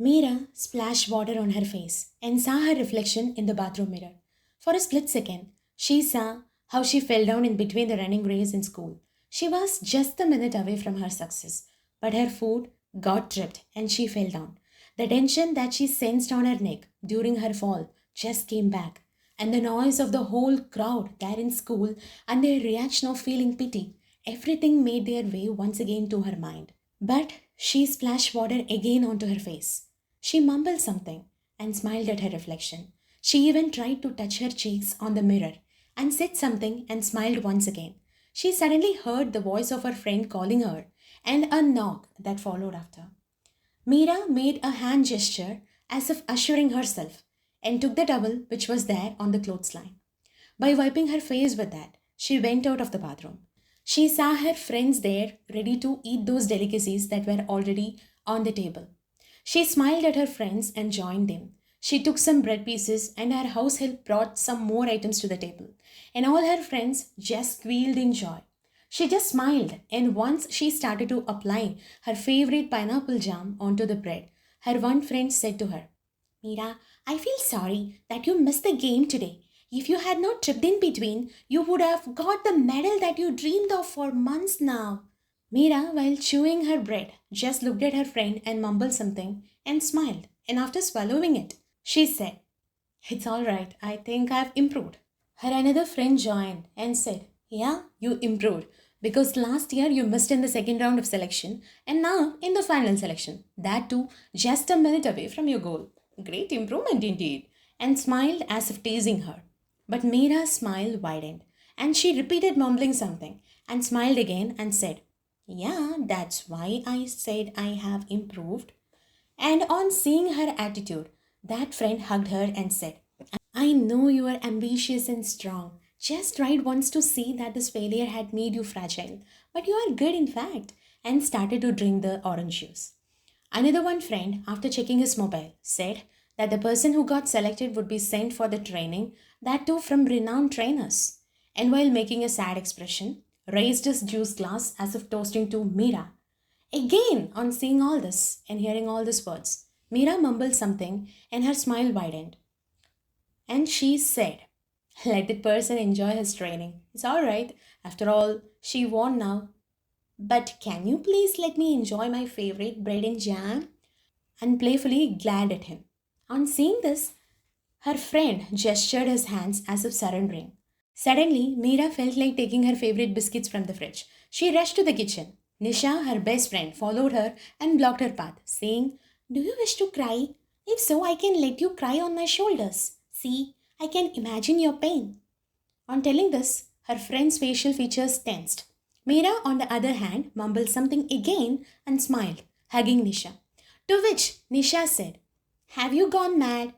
Meera splashed water on her face and saw her reflection in the bathroom mirror. For a split second, she saw how she fell down in between the running race in school. She was just a minute away from her success, but her foot got tripped and she fell down. The tension that she sensed on her neck during her fall just came back, and the noise of the whole crowd there in school and their reaction of feeling pity, everything made their way once again to her mind. But she splashed water again onto her face. She mumbled something and smiled at her reflection. She even tried to touch her cheeks on the mirror and said something and smiled once again. She suddenly heard the voice of her friend calling her and a knock that followed after. Meera made a hand gesture as if assuring herself and took the towel which was there on the clothesline. By wiping her face with that, she went out of the bathroom. She saw her friends there ready to eat those delicacies that were already on the table. She smiled at her friends and joined them. She took some bread pieces and her house help brought some more items to the table. And all her friends just squealed in joy. She just smiled, and once she started to apply her favorite pineapple jam onto the bread, her one friend said to her, Meera, I feel sorry that you missed the game today. If you had not tripped in between, you would have got the medal that you dreamed of for months now. Meera, while chewing her bread, just looked at her friend and mumbled something and smiled. And after swallowing it, she said, It's all right. I think I've improved. Her another friend joined and said, Yeah, you improved because last year you missed in the second round of selection and now in the final selection. That too, just a minute away from your goal. Great improvement indeed. And smiled as if teasing her. But Meera's smile widened and she repeated mumbling something and smiled again and said, Yeah, that's why I said I have improved. And on seeing her attitude, that friend hugged her and said, I know you are ambitious and strong. Just tried once to see that this failure had made you fragile. But you are good, in fact, and started to drink the orange juice. Another one friend, after checking his mobile, said that the person who got selected would be sent for the training, that too from renowned trainers. And while making a sad expression, raised his juice glass as if toasting to Meera. Again, on seeing all this and hearing all these words, Meera mumbled something and her smile widened. And she said, Let the person enjoy his training. It's all right. After all, she won now. But can you please let me enjoy my favorite bread and jam? And playfully glared at him. On seeing this, her friend gestured his hands as if surrendering. Suddenly, Meera felt like taking her favorite biscuits from the fridge. She rushed to the kitchen. Nisha, her best friend, followed her and blocked her path, saying, Do you wish to cry? If so, I can let you cry on my shoulders. See, I can imagine your pain. On telling this, her friend's facial features tensed. Meera, on the other hand, mumbled something again and smiled, hugging Nisha. To which Nisha said, Have you gone mad?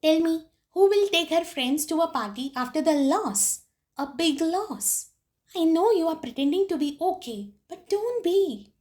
Tell me, who will take her friends to a party after the loss? A big loss. I know you are pretending to be okay, but don't be.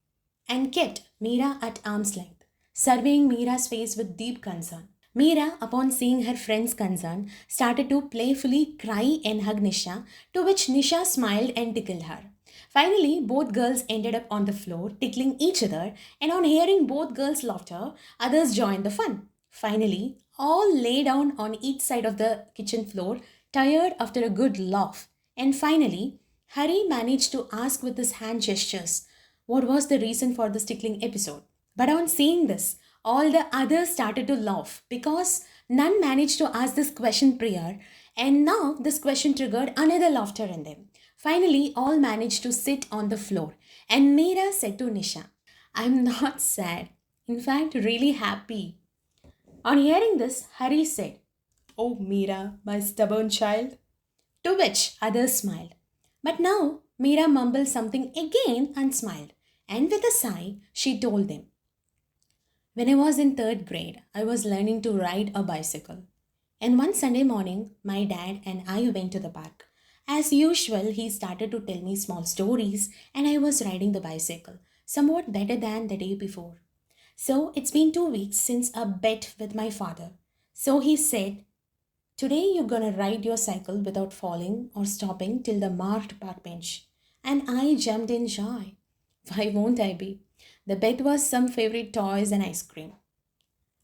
And kept Meera at arm's length, surveying Meera's face with deep concern. Meera, upon seeing her friend's concern, started to playfully cry and hug Nisha, to which Nisha smiled and tickled her. Finally, both girls ended up on the floor, tickling each other, and on hearing both girls' laughter, others joined the fun. Finally, all lay down on each side of the kitchen floor, tired after a good laugh. And finally, Hari managed to ask with his hand gestures what was the reason for this tickling episode. But on seeing this, all the others started to laugh because none managed to ask this question prior, and now this question triggered another laughter in them. Finally, all managed to sit on the floor, and Meera said to Nisha, I'm not sad, in fact, really happy. On hearing this, Hari said, Oh, Meera, my stubborn child. To which others smiled. But now Meera mumbled something again and smiled, and with a sigh, she told them, When I was in third grade, I was learning to ride a bicycle. And one Sunday morning, my dad and I went to the park. As usual, he started to tell me small stories, and I was riding the bicycle, somewhat better than the day before. So it's been 2 weeks since a bet with my father. So he said, Today you're gonna ride your cycle without falling or stopping till the marked park bench. And I jumped in joy. Why won't I be? The bet was some favorite toys and ice cream.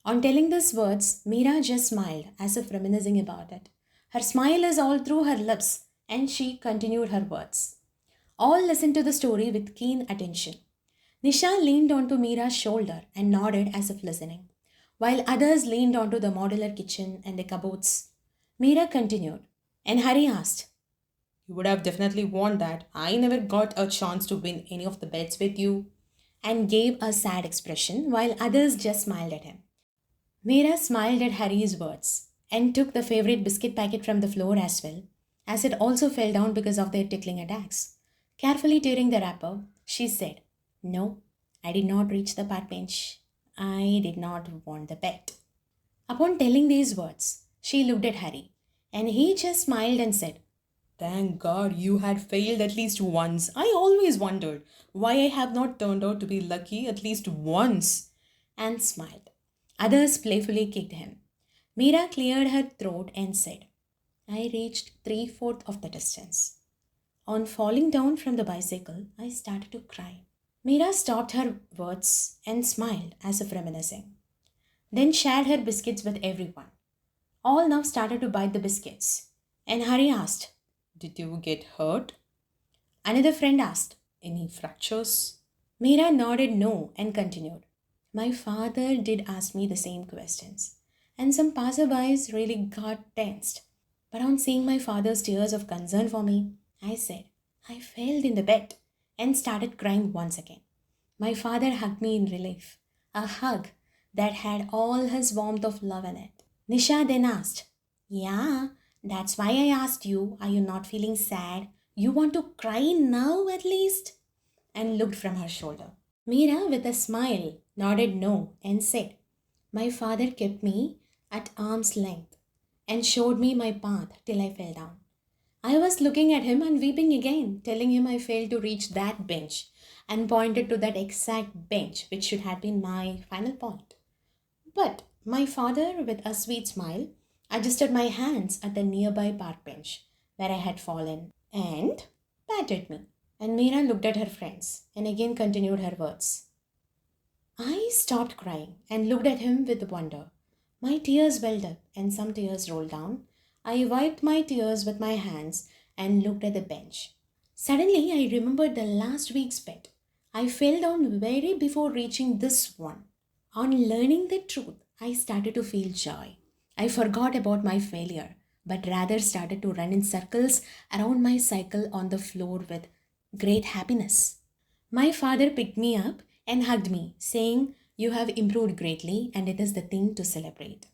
On telling these words, Meera just smiled as if reminiscing about it. Her smile is all through her lips, and she continued her words. All listened to the story with keen attention. Nisha leaned onto Meera's shoulder and nodded as if listening, while others leaned onto the modular kitchen and the cupboards. Meera continued, and Hari asked, "You would have definitely won that. I never got a chance to win any of the bets with you," and gave a sad expression while others just smiled at him. Meera smiled at Harry's words and took the favorite biscuit packet from the floor as well, as it also fell down because of their tickling attacks. Carefully tearing the wrapper, she said, "No, I did not reach the park bench. I did not want the bet." Upon telling these words, she looked at Harry, and he just smiled and said, "Thank God you had failed at least once. I always wondered why I have not turned out to be lucky at least once," and smiled. Others playfully kicked him. Meera cleared her throat and said, "I reached three-fourths of the distance. On falling down from the bicycle, I started to cry." Meera stopped her words and smiled as if reminiscing, then shared her biscuits with everyone. All now started to bite the biscuits, and Hari asked, "Did you get hurt?" Another friend asked, "Any fractures?" Meera nodded no and continued, "My father did ask me the same questions, and some passerbys really got tensed. But on seeing my father's tears of concern for me, I said, I failed in the bet and started crying once again. My father hugged me in relief, a hug that had all his warmth of love in it." Nisha then asked, "Yeah, that's why I asked you, are you not feeling sad? You want to cry now at least?" And looked from her shoulder. Meera, with a smile, nodded no and said, "My father kept me at arm's length and showed me my path till I fell down. I was looking at him and weeping again, telling him I failed to reach that bench, and pointed to that exact bench which should have been my final point. But my father, with a sweet smile, adjusted my hands at the nearby park bench where I had fallen and patted me." And Meera looked at her friends and again continued her words. I stopped crying and looked at him with wonder. My tears welled up and some tears rolled down. I wiped my tears with my hands and looked at the bench. Suddenly, I remembered the last week's bet. I fell down very before reaching this one. On learning the truth, I started to feel joy. I forgot about my failure, but rather started to run in circles around my cycle on the floor with great happiness. My father picked me up and hugged me, saying, "You have improved greatly, and it is the thing to celebrate."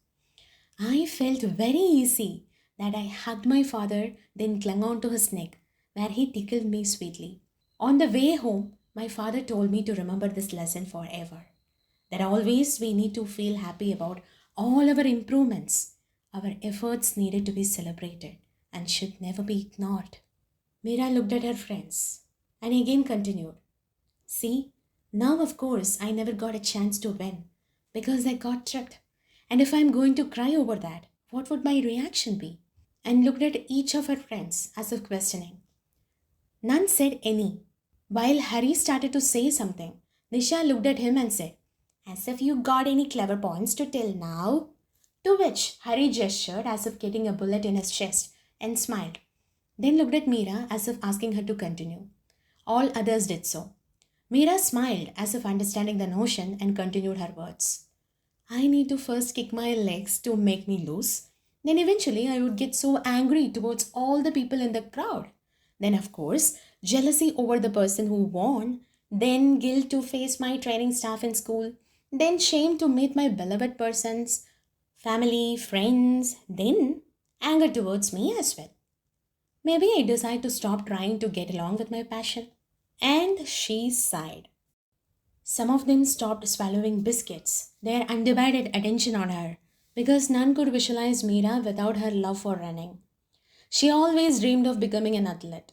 I felt very easy that I hugged my father, then clung on to his neck, where he tickled me sweetly. On the way home, my father told me to remember this lesson forever, that always we need to feel happy about all our improvements. Our efforts needed to be celebrated and should never be ignored. Meera looked at her friends and again continued, "See, now of course I never got a chance to win because I got tricked. And if I'm going to cry over that, what would my reaction be?" And looked at each of her friends as if questioning. None said any. While Harry started to say something, Nisha looked at him and said, "As if you got any clever points to tell now." To which Harry gestured as if getting a bullet in his chest and smiled. Then looked at Meera as if asking her to continue. All others did so. Meera smiled as if understanding the notion and continued her words. I need to first kick my legs to make me loose. Then eventually I would get so angry towards all the people in the crowd. Then, of course, jealousy over the person who won. Then guilt to face my training staff in school. Then shame to meet my beloved persons, family, friends. Then anger towards me as well. Maybe I decide to stop trying to get along with my passion. And she sighed. Some of them stopped swallowing biscuits, their undivided attention on her, because none could visualize Meera without her love for running. She always dreamed of becoming an athlete.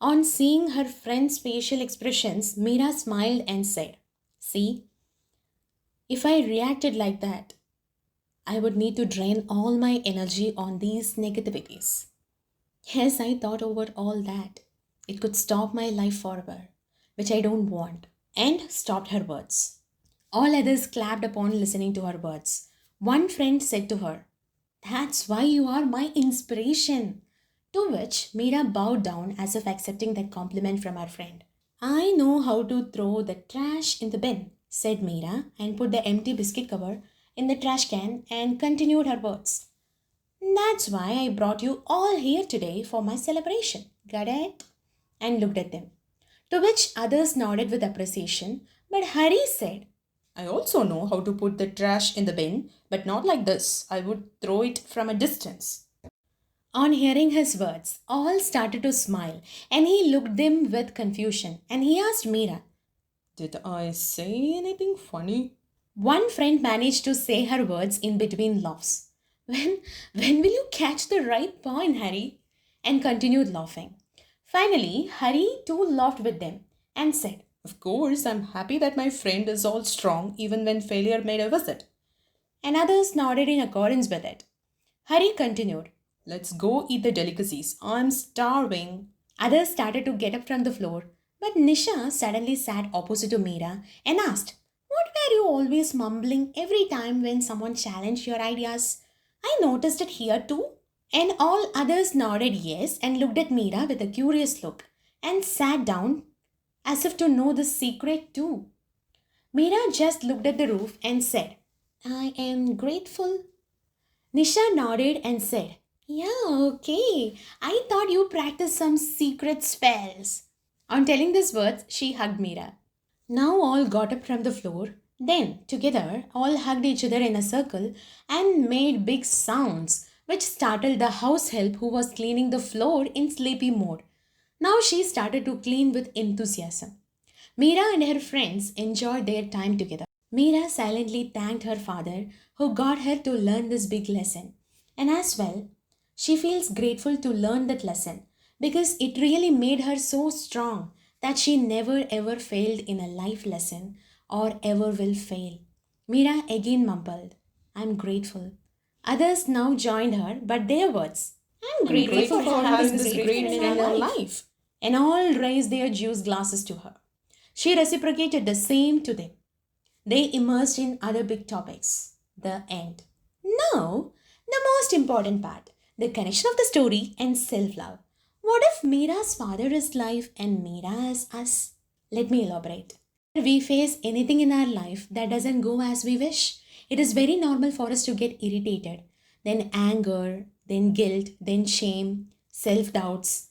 On seeing her friend's facial expressions, Meera smiled and said, "See, if I reacted like that, I would need to drain all my energy on these negativities." Yes, I thought over all that. It could stop my life forever, which I don't want, and stopped her words. All others clapped upon listening to her words. One friend said to her, "That's why you are my inspiration." To which Meera bowed down as if accepting that compliment from her friend. "I know how to throw the trash in the bin," said Meera, and put the empty biscuit cover in the trash can and continued her words. "That's why I brought you all here today for my celebration. Got it?" And looked at them. To which others nodded with appreciation, but Hari said, "I also know how to put the trash in the bin, but not like this. I would throw it from a distance." On hearing his words, all started to smile, and he looked them with confusion, and he asked Meera, "Did I say anything funny?" One friend managed to say her words in between laughs. When will you catch the right point, Harry?" And continued laughing. Finally, Harry too laughed with them and said, "Of course, I'm happy that my friend is all strong even when failure made a visit." And others nodded in accordance with it. Hari continued, "Let's go eat the delicacies. I'm starving." Others started to get up from the floor, but Nisha suddenly sat opposite to Meera and asked, "What were you always mumbling every time when someone challenged your ideas? I noticed it here too." And all others nodded yes and looked at Meera with a curious look and sat down as if to know the secret too. Meera just looked at the roof and said, "I am grateful." Nisha nodded and said, "Yeah, okay. I thought you practiced some secret spells." On telling these words, she hugged Meera. Now all got up from the floor. Then, together, all hugged each other in a circle and made big sounds, which startled the house help who was cleaning the floor in sleepy mode. Now she started to clean with enthusiasm. Meera and her friends enjoyed their time together. Meera silently thanked her father who got her to learn this big lesson. And as well, she feels grateful to learn that lesson because it really made her so strong that she never ever failed in a life lesson or ever will fail. Meera again mumbled, "I'm grateful." Others now joined her, but their words, "I'm I'm grateful grateful for for having having this this great great friend in friend our in life. And all raised their juice glasses to her. She reciprocated the same to them. They immersed in other big topics. The end. Now, the most important part, the connection of the story and self love. What if Meera's father is life and Meera is us? Let me elaborate. We face anything in our life that doesn't go as we wish. It is very normal for us to get irritated, then anger, then guilt, then shame, self doubts,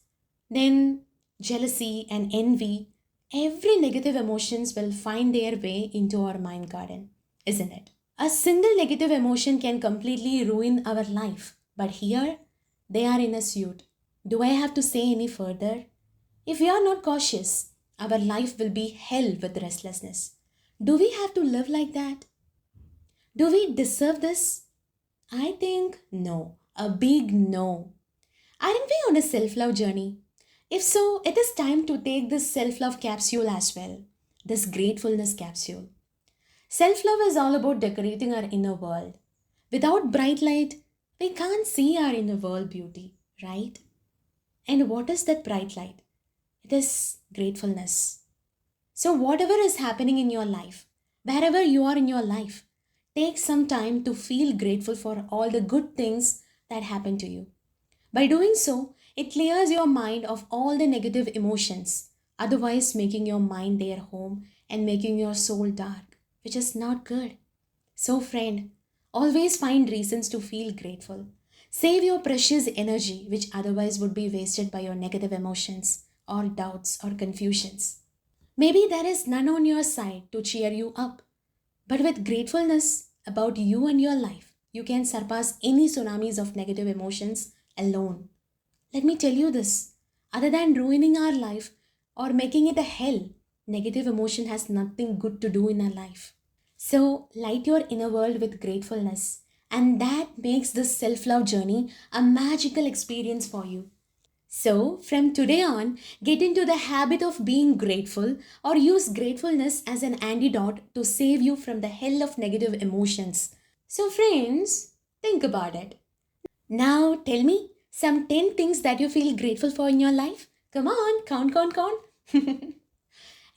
then jealousy and envy. Every negative emotions will find their way into our mind garden, isn't it? A single negative emotion can completely ruin our life, but here they are in a suit. Do I have to say any further? If we are not cautious, our life will be hell with restlessness. Do we have to live like that? Do we deserve this? I think no. A big no. Aren't we on a self love journey? If so, it is time to take this self love capsule as well. This gratefulness capsule. Self love is all about decorating our inner world. Without bright light, we can't see our inner world beauty, right? And what is that bright light? It is gratefulness. So, whatever is happening in your life, wherever you are in your life, take some time to feel grateful for all the good things that happen to you. By doing so, it clears your mind of all the negative emotions, otherwise, making your mind their home and making your soul dark, which is not good. So, friend, always find reasons to feel grateful. Save your precious energy, which otherwise would be wasted by your negative emotions or doubts or confusions. Maybe there is none on your side to cheer you up, but with gratefulness about you and your life, you can surpass any tsunamis of negative emotions alone. Let me tell you this, other than ruining our life or making it a hell, negative emotion has nothing good to do in our life. So, light your inner world with gratefulness, and that makes this self love journey a magical experience for you. So, from today on, get into the habit of being grateful or use gratefulness as an antidote to save you from the hell of negative emotions. So, friends, think about it. Now, tell me some 10 things that you feel grateful for in your life. Come on, count, count, count.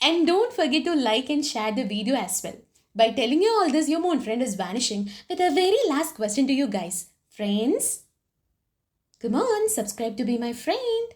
And don't forget to like and share the video as well. By telling you all this, your moon friend is vanishing with a very last question to you guys. Friends, come on, subscribe to be my friend.